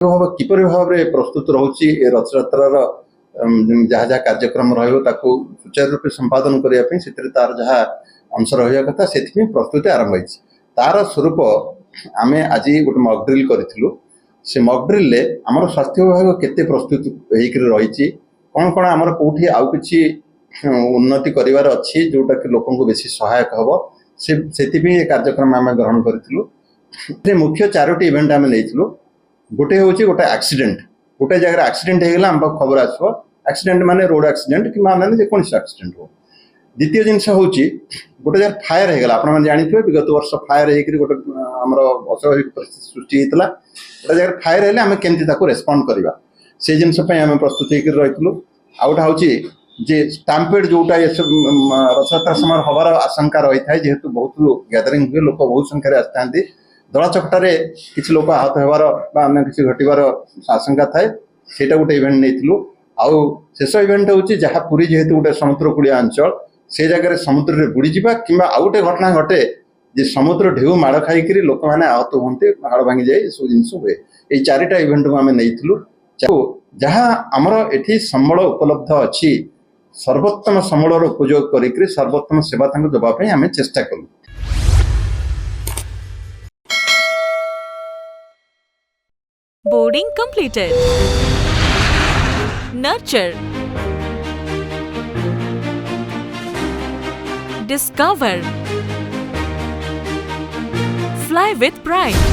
किपरि भाव में प्रस्तुत रोचे रथयात्रार जहाँ जहाँ कार्यक्रम रही सुचारू रूप संपादन करने तार जहाँ अंश रहा कथा से प्रस्तुति आरंभ हो तार स्वरूप आम आज गोटे मक ड्रिल करूँ से मक ड्रिल आमर स्वास्थ्य विभाग केते प्रस्तुत रही कौन कौन आमर कौटी आउ कि उन्नति करार अच्छी जोटा कि लोक बेसी सहायक हम से कार्यक्रम आम ग्रहण करूँ मुख्य 4टी इवेंट आम नहीं गोटे हूँ गोटे एक्सीडेंट गोटे जगह एक्सीडेंट होगा आम खबर आसो एक्सीडेंट माने रोड एक्सीडेंट कि माने जेकोसी एक्सीडेंट हो द्वितीय जिनस हूँ गोटे जगह फायर होगा आप जानते विगत वर्ष फायर होकर गोटे आम अस्वाभाविक परिस्थिति सृष्टि होता गोटे जगह फायर है आम केमती रेस्पॉन्ड करवा से जिनसपाई आम प्रस्तुत होकर रही आउटा हूँ जे स्टाम्पेड जोटा रथयात्रा समय हबार आशंका रही है जेहेतु बहुत गैदरिंग हुए लोक बहुत संख्यार आसता दला चकटारे किसी लोक आहत होबार अन्य किसी घटबार आशंका थाए सेटा गोटे इवेंट नहीं आउ शेष इवेंट हूँ जहाँ पुरी जेहेतु गोटे समुद्रकूलिया अंचल से जगह समुद्र में बुड़ी जावा कि आउ गोटे घटना घटे जे समुद्र ढेउ माड़ खाई लोक मैंने आहत होते हाड़ भांगी जाए सब जिन हुए ये 4टा इवेंट को आम नहीं जहाँ आमर एठी संबल उपलब्ध अच्छी सर्वोत्तम संबलर उपयोग करी सर्वोत्तम सेवा देवाई आम चेष्टा करूँ। Boarding completed. Nurture. Discover. Fly with pride.